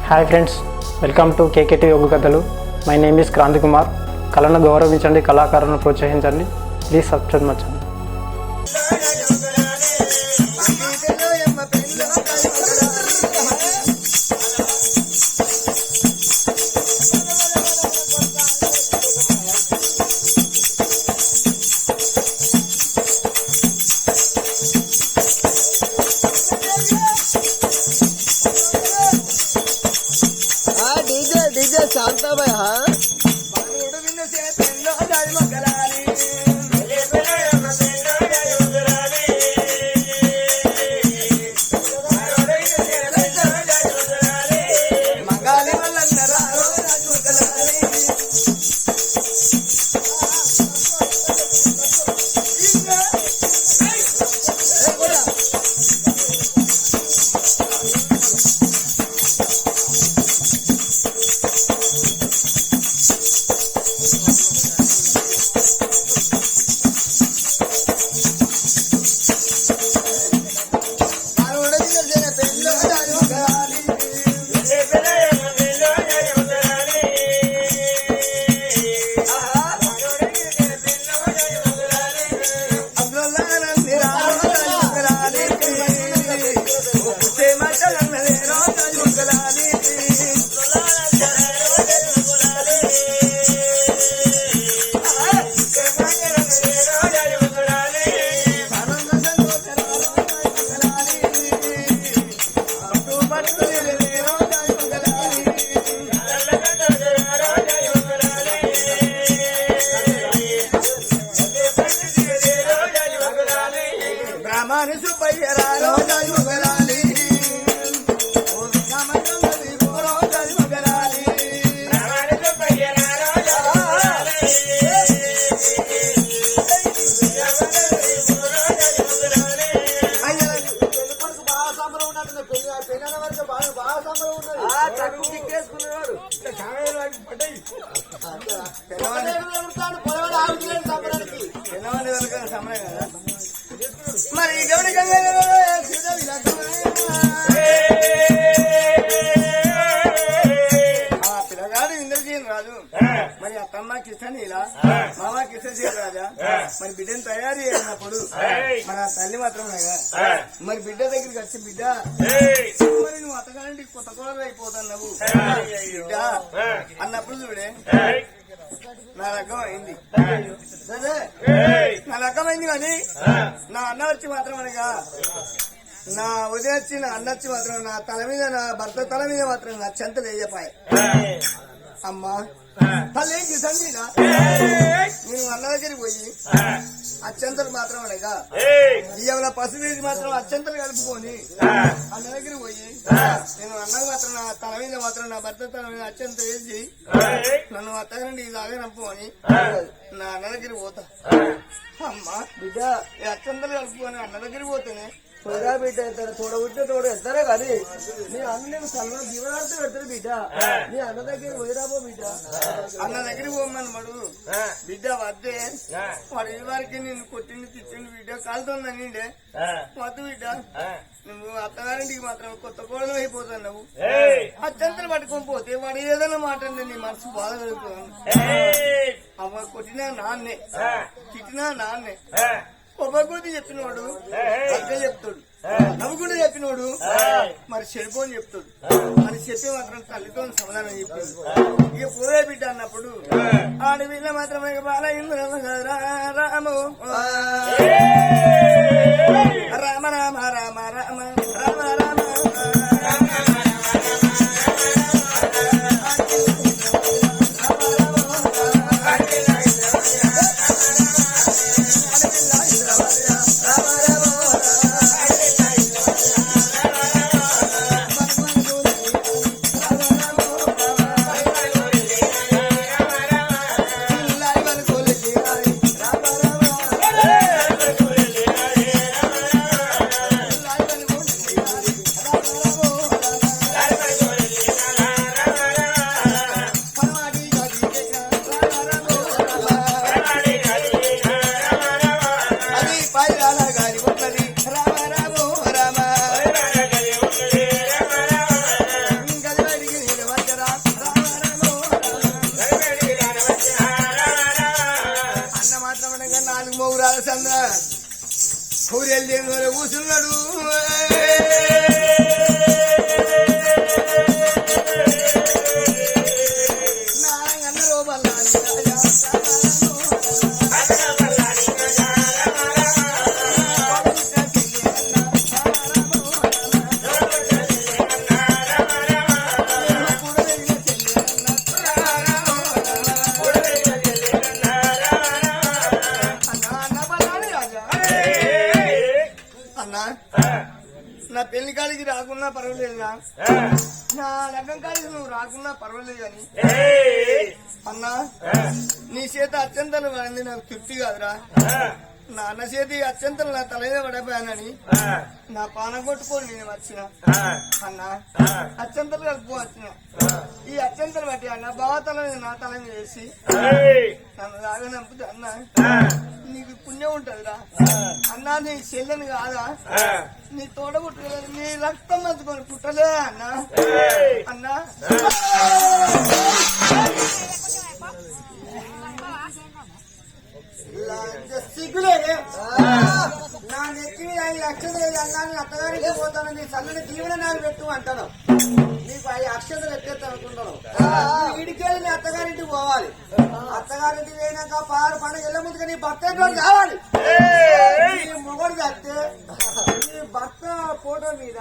Hi friends, welcome to KKT యోగ కథలు. My name is Kranthi Kumar. కళను గౌరవించండి, కళాకారులను ప్రోత్సహించండి. Please subscribe my channel. DJ Shanta भाई हाँ మరి పిల్లగాడు ఇంద్రజీన్ రాజు, మరి అత్తమ్మ కిషన్ ఇలా మామ కిషన్ రాజా, మరి బిడ్డను తయారు చేసినప్పుడు మన తల్లి మాత్రం మరి బిడ్డ దగ్గరికి వచ్చి బిడ్డ మరి నువ్వు అత్తగారింటికి కొత్త కోడలు అయిపోతున్నావు బిడ్డ అన్నప్పుడు చూడే నా రకం అయింది. సరే నా రకం అయింది కానీ నా అన్న వచ్చి మాత్రం అనగా నా ఉదయం వచ్చి నా అన్న వచ్చి మాత్రం నా తల మీద నా భర్త తల మీద మాత్రం నా చెంతలు వేయపాయి. అమ్మా తల్లి సంగీనా నేను అన్న దగ్గరికి పోయి అత్యంతలు మాత్రం అనగా ఇవాళ పసుపు మాత్రం అత్యంతలు కలుపుకొని అన్న దగ్గరికి పోయి నేను అన్నకు మాత్రం నా తల మీద మాత్రం నా భర్త తల మీద అత్యంత వేసి నన్ను అత్తగారండి ఇలాగే నంపు అని నా అన్న దగ్గరికి పోతా. అమ్మా బిడ్డ అత్యంతలు కలుపుకొని అన్న దగ్గరికి పోతేనే పొయ్యిరా బిడ్డ ఇద్దరు తోడబుట్టే తోడు ఇద్దరే కానీ నీ అన్న సల్వ జీవనార్థ పెడతారు బిడ్డ. నీ అన్న దగ్గర పోయిరాబో బిడ్డ, అన్న దగ్గరికి పోమని మడు బిడ్డ వద్దే వాడు ఈ వారికి నిన్ను కొట్టింది తిట్టింది బిడ్డ కాలుతుందని వద్దు బిడ్డ. నువ్వు అత్తగారింటికి మాత్రం కొత్త కోడలు అయిపోతున్నావు. అత్యంతలు పట్టుకొని పోతే వాడు ఏదైనా మాట నీ మనసు బాధ కలుగుతుంది. అవ్వ కొట్టినా నాన్నే తిట్టినా నాన్నే ఒబ్బగూతి చెప్పినోడు అక్క చెప్తాడు, నవ్వుకుంటూ చెప్పినోడు మరి చెడిపోని చెప్తాడు. అని చెప్పి మాత్రం తల్లితో సమాధానం చెప్తాడు. ఇక పోయే బిడ్డ అన్నప్పుడు ఆడపిల్ల మాత్రమే బాల ఇంద్రమ రాము రామ రామ రామ రామ రామ రామ ఊరెళ్ళి కూర్చున్నాడు నాగన్నరో బల్లాని నా పెళ్లి కాడికి రాకున్నా పర్వాలేదురా నా లగ్గం కాడికి నువ్వు రాకున్నా పర్వాలేదు కానీ అన్నా నీ చేత అత్యంతలు పడింది నాకు తృప్తి కాదురా నా అన్న చేతి అత్యంతలు నా తల మీద పడిపోయానని నా పానం కొట్టుకొని నేను వచ్చిన అన్నా అత్యంతలు కలుపు వచ్చిన ఈ అత్యంతలు బట్టి అన్న బావ తల మీద నా తల మీద వేసి నన్ను రాగా నంపుతే అన్నా నీకు పుణ్యం ఉంటదిరా అన్నా నీ చెల్లెని కాదా నీ తోడ పుట్టలేదు నీ రక్తం మంచుకొని పుట్టలే అన్నా అన్నా సిగ్గులేదు నా నెత్తి మీద 5 లక్షలు లేదు అన్నా నీ అత్తగారికి పోతాను నీ చల్లని దీవెన నాకు పెట్టు అంటాను నీకు 5 అక్షతలు ఎత్తేస్తాను అనుకుంటాను వీడికెళ్ళి నీ అత్తగారింటికి పోవాలి అత్తగారింటికి పోయినాక 6 పండుగ ఎల్ల ముందుగా నీ భర్త కావాలి నీ మొగడు చస్తే నీ భర్త ఫోటో మీద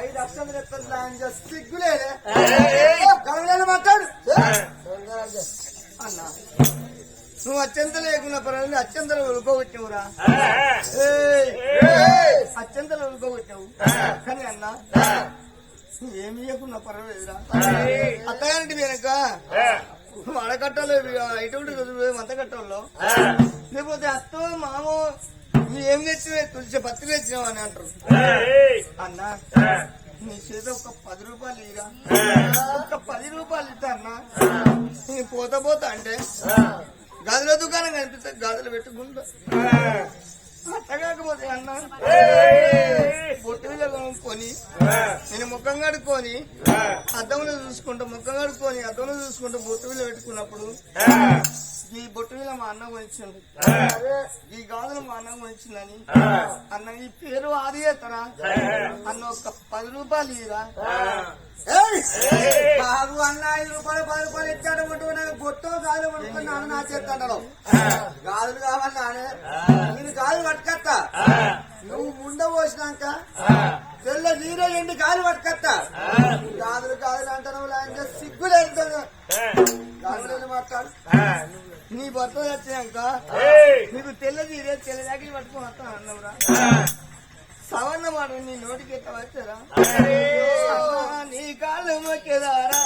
5 అక్షతలు ఎత్తాను సిగ్గులేదే కలవలేని మాట్లాడు అన్నా నువ్వు అత్యంత లేకున్నా పర్వాలేదు అత్యంతలు ఉడుకోబెట్టావురా అత్యంతలు ఉడుకోబెట్టావు కానీ అన్నా నువ్వేమి ఇవ్వకున్నా పర్వాలేదురా అత్తగారింటి వెనక అడకట్టలో ఇటువంటి రోజులు మంత కట్టల్లో లేకపోతే అత్తో మామో నువ్వు ఏం తెచ్చినా తులసి పత్తి తెచ్చినావు అని అంటారు అన్నా నీ చేత ఒక 10 రూపాయలు ఇరా ఒక 10 రూపాయలు ఇస్తా అన్నా నేను పోతా అంటే గదుల దుకాణం కనిపిస్తే గదులు పెట్టుకుంటా అట్టగాకపోతే అన్న బొట్టుగా కొనుక్కొని నేను ముఖం కడుక్కొని అద్దంలో చూసుకుంటా ముఖం కడుక్కొని అద్దంలో చూసుకుంటా బొట్టు విల పెట్టుకున్నప్పుడు ఈ బొట్టు విల మా అన్న కొనిచ్చింది ఈ గాజులు మా అన్న కొనిచ్చిందని అన్న ఈ పేరు ఆది చేస్తారా అన్న ఒక 10 రూపాయలు ఇరా బాబు అన్న 5 రూపాయలు 10 రూపాయలు ఇచ్చాడు నాకు బొట్టో గాజులు పట్టుకుని నాన్న నా చేస్తాడు గాజులు కావాలన్నానే నేను గాజులు పట్టుకత్తా నువ్వు ముండ పోసినాక తెల్ల నీరే ఎండి గాజులు పట్టుకత్తా గాజులు గాజులు అంటాను సిగ్గులేదు గాజులు మాట్లాడు నీ భర్త వచ్చినాక నీకు తెల్ల నీరే తెల్ల జాకెట్ పట్టుకుని వస్తాను అన్నవరా సవర్ణ మాట నీ నోటికి ఎట్లా వచ్చారా నీ కాళ్ళు మొక్కేదారా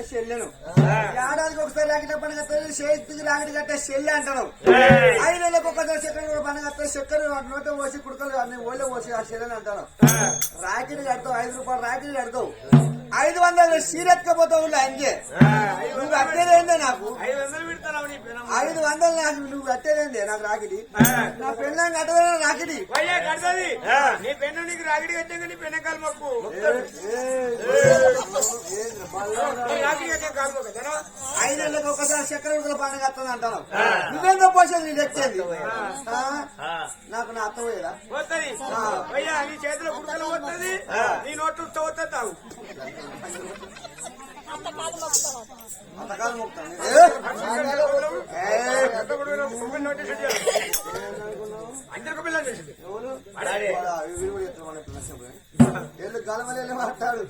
కట్టే చెల్లెను ఏడాదికి ఒకసారి రాకెట్ పండుగ వస్తుంది చేతికి రాకెట్ కట్టే చెల్లె అంటాను 5 నెలలకు ఒకసారి చక్కెర పండుగ వస్తుంది చక్కెర నోట పోసి కుడుకలు అన్ని ఓళ్ళే పోసి ఆ చెల్లెని అంటాను రాకెట్ కడతావు 5 రూపాయలు రాకెట్ కడతావు 500 సీరెత్కపోతావు అంతే నువ్వు కట్టేదేందే నాకు 500 నాకు నువ్వు కట్టేదేందే నాకు రాకెట్ నా పెళ్ళం కట్టదా రాకెట్ నీ పెన్ను నీకు రాగిడి కట్టాక నీ పెన్న కాలు మొక్కు రాగిడి కట్టే కాలు మొక్క 5 నెలలకు ఒకసారి చక్కెర ఉడకల పండుగ వస్తుంది అంటాను నువ్వేందో పోసేది నీ తెచ్చేది నాకు నా అత్త పోయేదా పోతుంది అయ్యా నీ చేతిలో కుడుకలు పోతుంది నీ నోట్లు ఉత్తవద్ద తాగు అంతకాలం మొక్కుతాను అందరికి పిల్లలు చేసింది గలమలే మాట్లాడు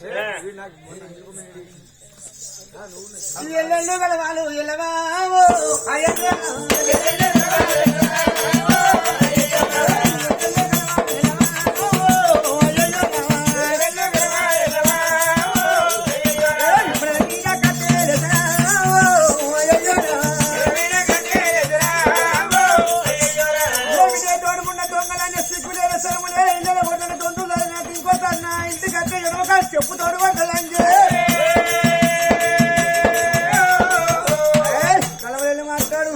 వాళ్ళు చెప్పుతాడు కలవలేని మాట్లాడు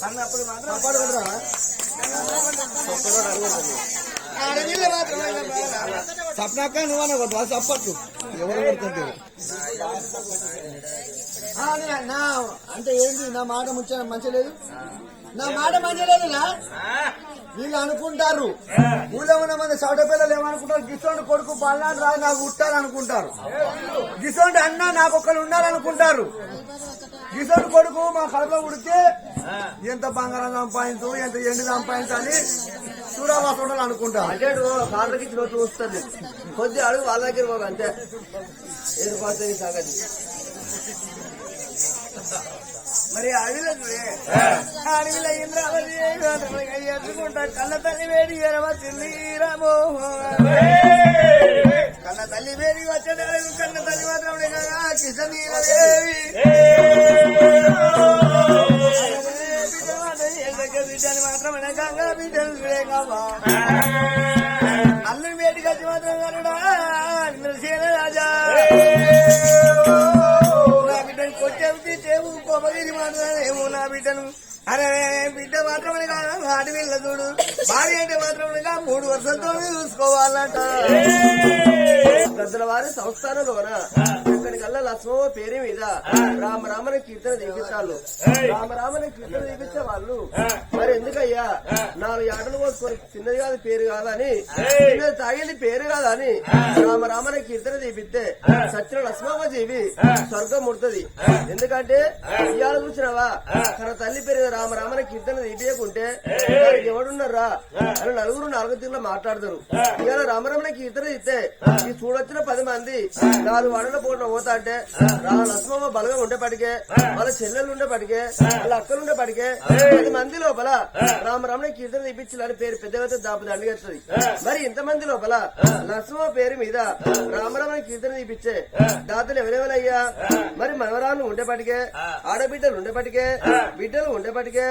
అన్నప్పుడు మాత్రం సప్నాక నువ్వన్నా కొట్టు సప్పట్లు ఎవరు కొడుతుంటే అంటే ఏంటి నా మాట మంచి లేదు నా మాట మంచి లేదునా వీళ్ళు అనుకుంటారు ఊళ్ళో ఉన్న మంది చౌట పిల్లలు ఏమనుకుంటారు గిసోండి కొడుకు పల్నాడు రాదు నాకు ఉట్టారు అనుకుంటారు గిసోండి అన్న నాకు ఒక్కరు ఉన్నారనుకుంటారు గిసోండి కొడుకు మా కడుపులో ఉడితే ఎంత బంగారం సంపాదించు ఎంత ఎండు సంపాదించాలి చూడవాసోడాలు అనుకుంటారు అంటే కాళ్ళకి నోట్లు వస్తుంది కొద్ది అడుగు వాళ్ళ దగ్గర పోదు అంతే ఏది పోతుంది సంగతి మరి అడవిలో ఇంద్రావతి ఎత్తుకుంటా కన్న తల్లి వేడి వచ్చింది రామో కన్న తల్లి వేడి వచ్చే కన్న తల్లి మాత్రం కిషనీదేవి బిడ్డని మాత్రమే గంగా బిడ్డలు కావా అల్లు వేడికి వచ్చి మాత్రం కనుడా రాజా కొట్టేవి చేవు కొబ్బరి మాట్లాడేమో నా బిడ్డను అరే బిడ్డ మాత్రమే కాదు అడవిల్ల చూడు భార్య అంటే మాత్రమే 3 వర్షాలతో చూసుకోవాలంట పెద్దల వారి సంస్థానంలోన ఇక్కడికల్లా లక్ష్మో పేరు మీద రామరామని కీర్తన దీపించాలు రామరామని కీర్తన దీపించే వాళ్ళు మరి ఎందుకయ్యా 4 ఆటలు కోసుకొని చిన్నది కాదు పేరు కాదని చిన్నది తాగింది పేరు కాదని రామరామని కీర్తన దీపిస్తే సత్య లక్ష్మమ్మ జీవి స్వర్గం ముడుతుంది ఎందుకంటే ఇవాళ చూసినావా తన తల్లి పేరు రామరామని కీర్తన దీపించకుంటే ఎవడున్నారా అని నలుగురు తీరులో మాట్లాడతారు ఇవాళ రామరామని కీర్తన ఇస్తే ఈ చూడొచ్చిన 10 మంది 4 వాడల పోటీ పోతా అంటే లక్ష్మమ్మ బలగా ఉండేపటికే వాళ్ళ చెల్లెలు ఉండేపటికే వాళ్ళ అక్కలు ఉండేపటికే 10 మంది లోపల రామరామని కీర్తన తీపించాలని పేరు పెద్దగా దాపు దండిగేస్తుంది మరి ఇంతమంది లోపల లక్ష్మమ్మ పేరు మీద రామరామని కీర్తన తీపించే దాతలు ఎవరెవరయ్యా మరి మనవరాలు ఉండేపటికే ఆడబిడ్డలు ఉండేపటికే బిడ్డలు ఉండేపటికే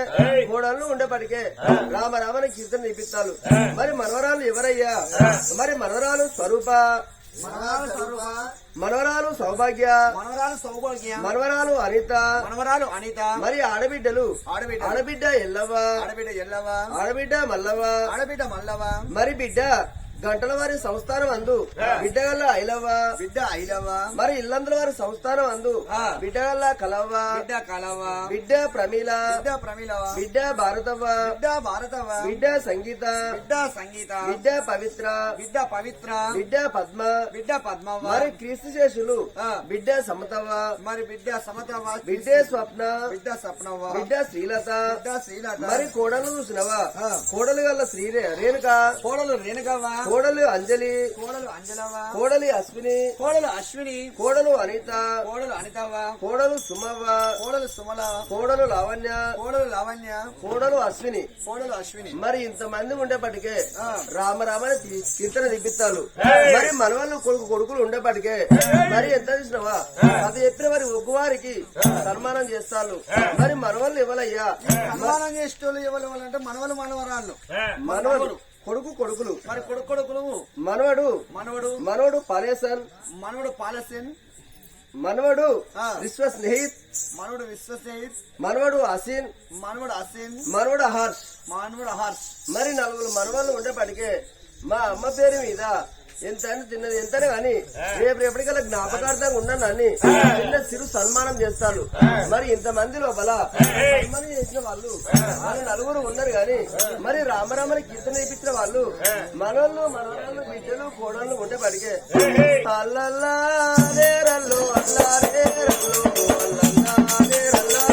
కోడళ్ళు ఉండేపటికే రామరామని కీర్తన తీపిస్తాలు మరి మనవరాలు ఎవరయ్యా మరి మనవరాలు స్వరూప మనవరాలు సౌభాగ్య మనవరాలు అనిత మరి ఆడబిడ్డలు ఆడబిడ్డ ఎల్లవ్వ ఆడబిడ్డ మల్లవ్వ మరి బిడ్డ గంటల వారి సంస్థానం అందు బిడ్డగల్ల ఐలవ్వ మరి ఇల్లందుల వారి సంస్థానం అందు బిడ్డగల్ల కలవ్వ బిడ్డ ప్రమీల బిడ్డ భారతవ్వ బిడ్డ సంగీత బిడ్డ పవిత్ర బిడ్డ పద్మ మరి క్రీస్తు శేషులు బిడ్డ సమతవ్వ బిడ్డ స్వప్న బిడ్డ శ్రీలత మరి కోడలు చూసినవా కోడలు గల్ల శ్రీ రేణుక కోడలు అంజలి, కోడలు అంజలవ్వ, కోడలి అశ్విని, కోడలు అశ్విని, కోడలు అనిత, కోడలు అనితవ్వ, కోడలు సుమవ్వ, కోడలు సుమల, కోడలు లావణ్య, కోడలు లావణ్య, కోడలు అశ్విని. కోడలు అశ్విని. మరి ఇంతమంది ఉండేపటికే రామరామని కీర్తన దిప్పిస్తాలు. మరి మనవాళ్ళు కొడుకులు ఉండేపటికే మరి ఎంత చూసినావా అది చెప్పిన మరి ఒగ్గువారికి సన్మానం చేస్తాను. మరి మనవాళ్ళు ఇవ్వలయ్యా, సన్మానం చేసేటోళ్ళు ఇవ్వాలంటే మనవలు మనవరాళ్ళు, మనవడు కొడుకులు మరి కొడుకులు మనవడు మనవడు మనవడు పాలేసన్, మనవడు పాలసేన్, మనవడు విశ్వ స్నేహిత్, మనవడు విశ్వసేన్, మనవడు అసీన్, మనవడు అసేన్, మనవడు హర్ష్. మనవడు హర్ష్. మరి నలుగురు మనవాళ్ళు ఉండేపటికే మా అమ్మ పేరు మీద ఎంత తిన్నది ఎంతనే గాని రేపటికల్లా జ్ఞాపకార్థంగా ఉండనని చిన్న సిరు సన్మానం చేస్తాను. మరి ఇంతమంది లోపల సన్మానం చేసిన వాళ్ళు నలుగురు ఉన్నారు గాని మరి రామరామని కీర్తన నేర్పించిన వాళ్ళు మనోళ్ళు మనవరాళ్ళు బిడ్డలు కోడళ్ళు ఉండేపటికే అల్లల్లా నేరల్లు అల్లా నేరల్లు అల్లల్లా నేరల్లా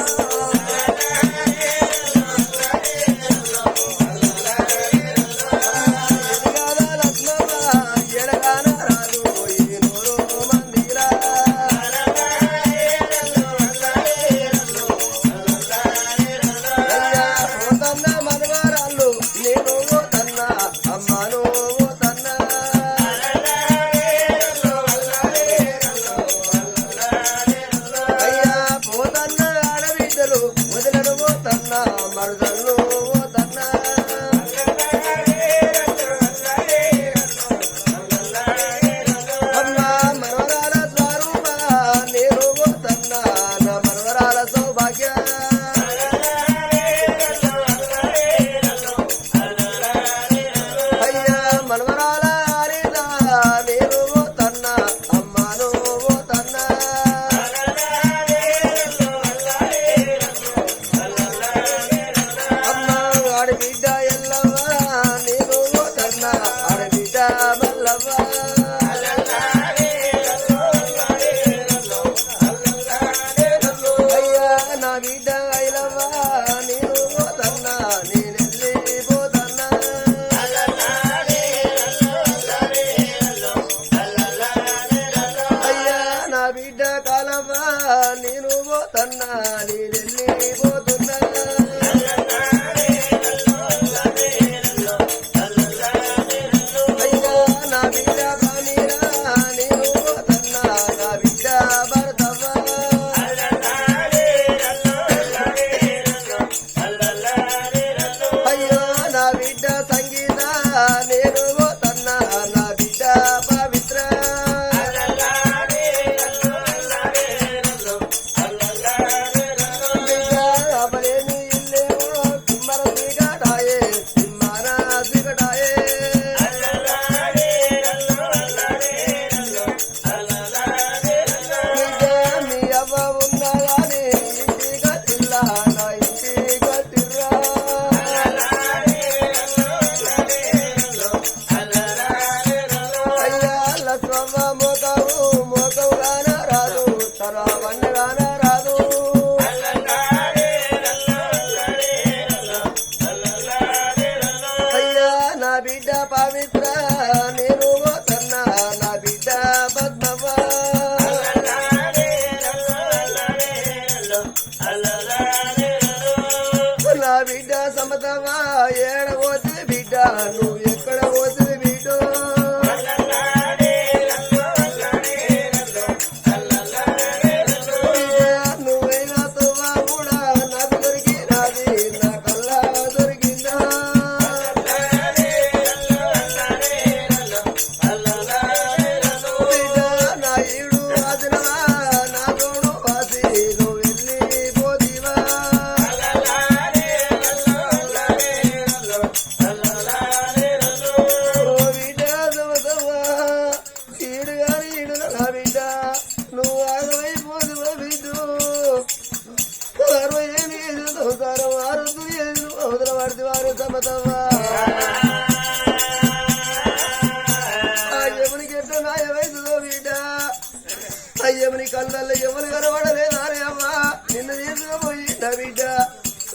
అయ్యమని కళ్ళల్లో ఎవరు కనబడలేదారే అమ్మా నిన్ను తీసుకుపోయి నా బిడ్డ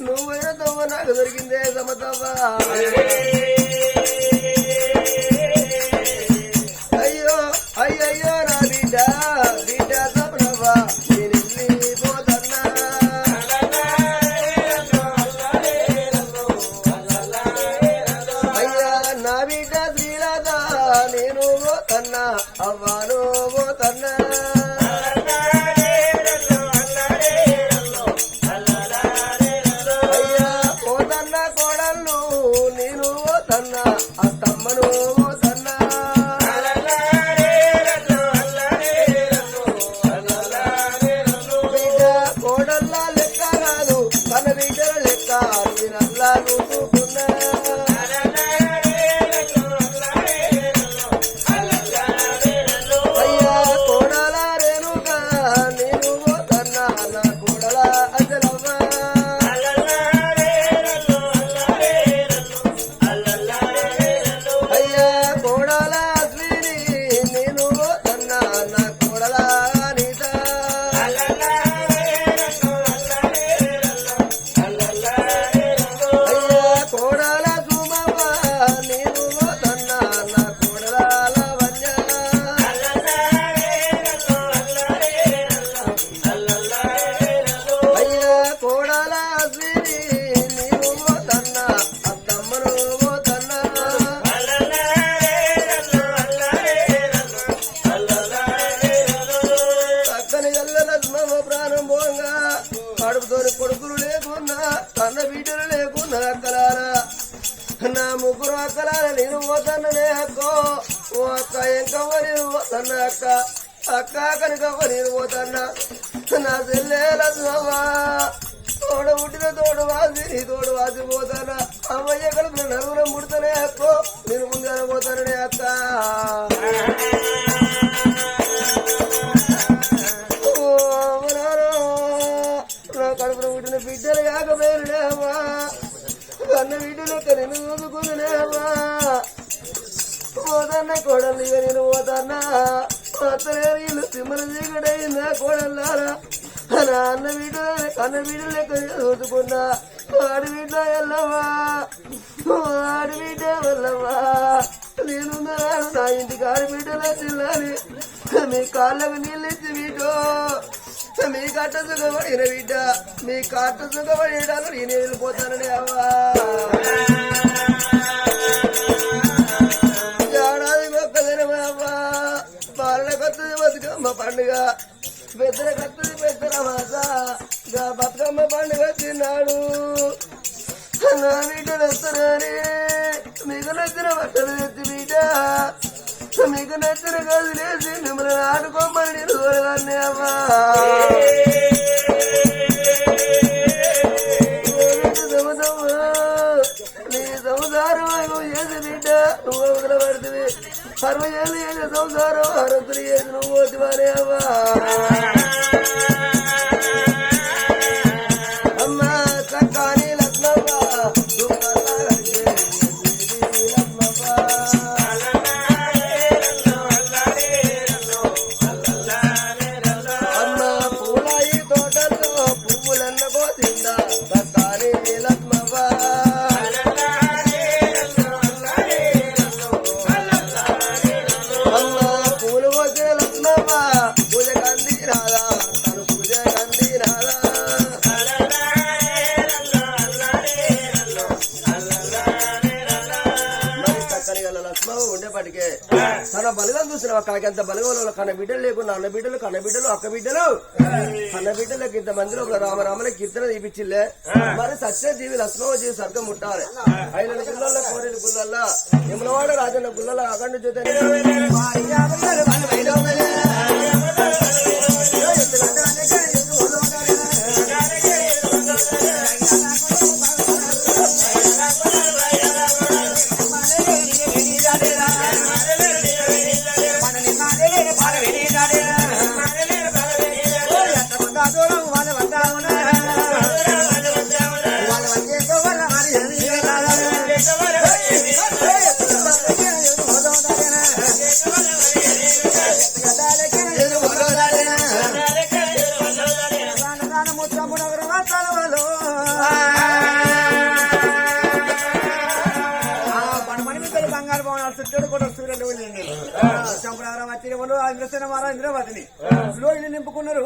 నువ్వైనా తవ్వ నాకు దొరికిందే సమతవ్వ పోతన్నా అవ్వాను పోతన్నా అయ్యా పోతన్నా కోడళ్ళు నేను పోతన్నా అత్తమ్మను పోతన్నా బిడ్డ కోడల్లా లెక్క కాదు తన బిడ్డల లెక్క నేనల్లా చూసుకున్నా అయ్యా కోడల రేణుగా నేను పోతన్నా నా కోడల అజలవ్వ అయ్యా కోడల అశ్విని నేను పోతన్నా నా కోడల అనిత అయ్యా కోడల సుమవ్వ నేను పోతన్నా నా కోడల లవణ్య అయ్యా కోడల అశ్విని నేను పోతన్నా అత్తమ్మను పోతన్నా చక్కని గల్ల లక్ష్మమ్మ ప్రాణం పోగా కడుపుతోని కొడుకులు లేకున్నా కన్న బిడ్డలు లేకున్నా అక్కలారా నా ముగ్గురు అక్కలారా నేను పోతన్ననే అక్కో ఓ అక్క ఎంకవ్వ నేను పోతన్నా అక్క అక్క కనుకవ్వ నేను పోతన్నా నా చెల్లె లక్ష్మవ్వ తోడ పుట్టిన తోడు వాసి నీ తోడు వాసి పోతానా అమ్మయ్య కడుపున నలుగురు ముడతనే అక్కో నేను ముందుగా పోతాననే అక్క ఓ అమ్మనారో, నా కడుపున పుట్టిన బిడ్డలు కాకపోయిననేవా కన్న బిడ్డలెక్క నేను చూసుకునేవా పోతన్న కోడలు ఇక నేను పోతన్నా అత్తలేరు ఇల్లు తిమ్మల చీకటైందా కోడల్లారా నా అన్న బిడ్డ కన్న బిడ్డ లెక్క చూసుకున్నా ఆడి బిడ్డ ఎల్లవా ఆడి బిడ్డ వల్లవా నేను నా ఇంటికి ఆడి బిడ్డలో చిల్లాలి మీ కాళ్ళకు నీళ్ళు ఇచ్చి బిడ్డో మీ కట్ట సుఖపడిన బిడ్డ మీ కట్ట సుఖపడేటాను నేను వెళ్ళిపోతానని అవ్వా ఏడాది గొప్పదనమా అవ్వా పాలన కొత్తది బతుకమ్మ పండుగ పెద్దల కత్తది పెద్దల మాస బతుకమ్మ పండుగ తిన్నాడు నా బిడ్డలు వస్తున్నారే మీకు నచ్చిన బట్టలు తెచ్చి బిడ్డ మీకు నచ్చిన గదిలేసి మిమ్మల్ని ఆడుకోమని నేను చూడగానే అమ్మా నీ సంసారం చేసి బిడ్డ నువ్వు అవతల పడుతుంది 60 ఏళ్ళు చేసే సంసారం 60 చేసి నువ్వు పోతివానే అమ్మా అమ్మా చక్కని లక్ష్మవ్వ అమ్మా పూలాయి తోటల్లో పువ్వులన్న పోతుందా చక్కని లక్ష్మవ్వ అమ్మా పూలు పోసే లక్ష్మవ్వ పూజ కంది రాదా తను పూజ కంది రాదా మరి చక్కని గల లక్ష్మవ్వ ఉండేపటికే తన బలగం చూసిన కాకింత బలగంలో కన్న బిడ్డలు లేకుండా అన్న బిడ్డలు కన్న బిడ్డలు అక్క బిడ్డలు కన్న బిడ్డలకు ఇంత మందిలో ఒక రామరామని కీర్తన తీపిచ్చిల్లే మరి సత్య జీవి లక్ష్మవ్వ జీవి సర్గం ముట్టాలి 5 గుళ్ళల్లో 4 గుళ్ళల్లో యమునవాడ రాజన్న గుళ్ళలో అఖండ జ్యోతి చంపనారా వచ్చిన ఇంద్రసేన మారా ఇంద్రవతిని లోయలు నింపుకున్నారు.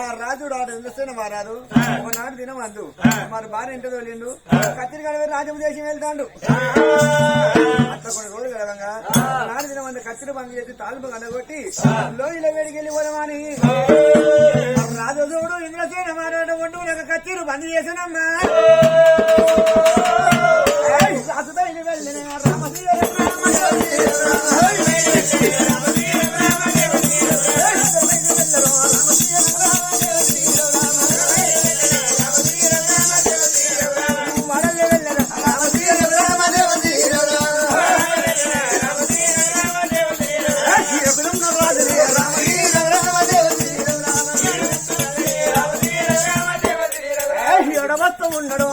ఆ రాజుడు ఆడ ఇంద్రసేన మారాదు ఒకనాడు దినమందు మరి భార్య ఇంటి తోలిండు కత్తిరి గడవ రాజము దేశం వెళ్తాడు. అట్లా కొన్ని రోజులు గడవంగా నాడు దినమందు కత్తిరి బంద్ చేసి తాలుపు కండగొట్టి లోయల వేడికి వెళ్ళి పోదామని రాజు చూడు ఇంద్రసేన మారాడు ఒడ్డు నాకు కత్తిరు బంద్ చేసానమ్మా. ఉండడు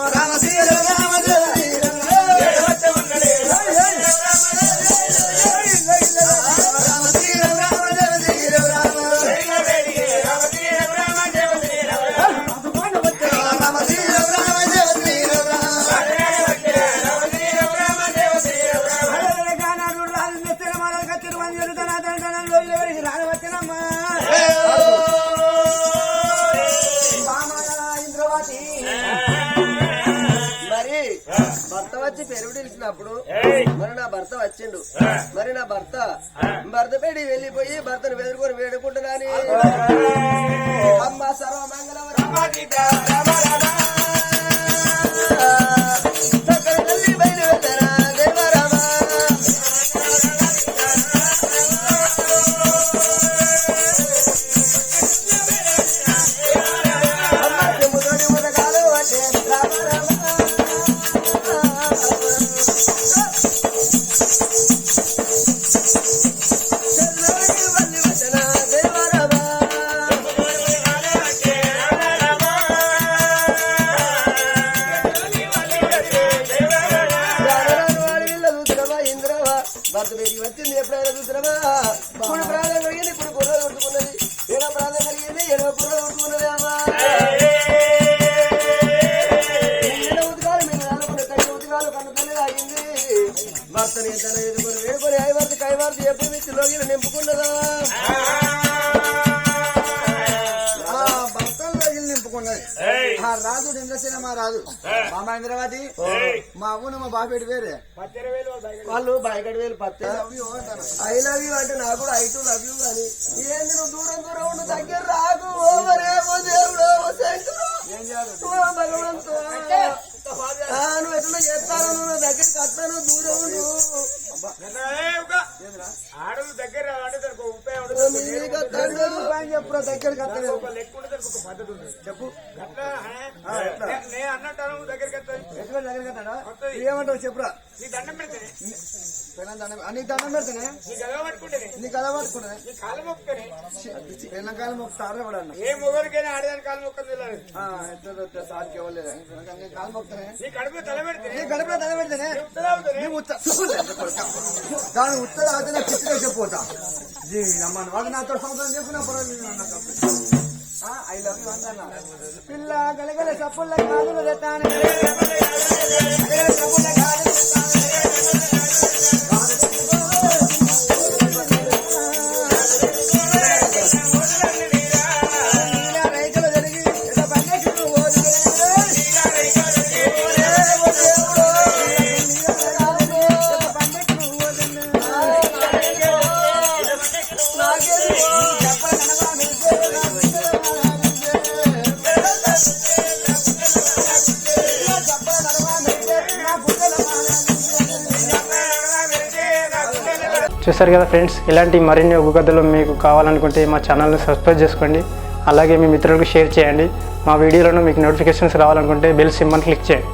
పెరుగు తెలిసినప్పుడు మరి నా భర్త వచ్చిండు. మరి నా భర్త పెడి వెళ్ళిపోయి భర్తను వెదురుకొని వేడుకుంటున్నాని అమ్మ సర్వమంగళం తల్లి బయలుదేరా దేవరామ భర్త బయటికి వచ్చింది. ఎప్పుడైనా చూసినావా ఇప్పుడు ప్రాణం కలిగింది, ఇప్పుడు కుర్రలు కొట్టుకున్నది. ఏదో ప్రాణం కలిగింది, ఏదో కుర్రలు కొట్టుకున్నది. అమ్మా ఉతకాలు మీరు అనుకున్న తల్లి ఉతకాలు కన్ను తల్లి తాగింది. భర్తని తన ఎదుర్కొని వేడుకొని ఐవార్తి కైవార్తి ఎప్పుడు మిచ్చి లోగిన నింపుకున్నదా నింపుకున్నది. ఆ రాజుడు ఇంద్రసేన మా రాజు మామ ఇంద్రవతి మా అవ్వను మా బాబేటి వేరే వాళ్ళు బయకటి వేలు పత్తే ఐ లవ్ యూ అంటే నాకు కూడా ఐ టు లవ్ యూ కానీ ఏంది నువ్వు దూరం దూరం ఉండు దగ్గర రాకు ఓవరేమో దేవుడు ఏం చేయాలి భగవంతు నువ్వు ఎట్లా చేస్తాను నువ్వు దగ్గరికి వస్తాను దూరం ఉండు ఆడలు దగ్గర చెప్పురా దగ్గరికి వస్తలేదు చెప్పు అన్నట్టు దగ్గరికి ఎట్లా దగ్గరికి వస్తాడా ఏమంటావు చెప్పురా నీ దండం పెడితేనే నీకు దండం పెడితేనే నీకు ఎలా పట్టుకుంటేనే నీకు అలా పట్టుకునే నీ కాలు మొక్కునే వెనకాల మొక్కుతారా ఎవడన్నా ఏ మొగలికైనా ఆడదాని కాలు మొక్కని సార్కి ఇవ్వలేదు కాలు మొక్కుతానే నీ కడుపులో తల పెడితే నీ గడపలో తల పెడితేనే దాని ఉత్తర అయితే నాకు చిత్ర చెప్పిపోతా జీ అమ్మాను వాడు నాతో సంవత్సరం చెప్పినా పర్వాలేదు ఐ లవ్ యూ అంటన్నా పిల్ల గలగల చప్పుళ్ళ కాదులు తెస్తాను రైతులు జరిగి చూసారు కదా ఫ్రెండ్స్, ఇలాంటి మరిన్ని ఒగ్గు కథలు మీకు కావాలనుకుంటే మా ఛానల్ని సబ్స్క్రైబ్ చేసుకోండి. అలాగే మీ మిత్రులకు షేర్ చేయండి. మా వీడియోలను మీకు నోటిఫికేషన్స్ రావాలనుకుంటే బెల్ సింబల్ క్లిక్ చేయండి.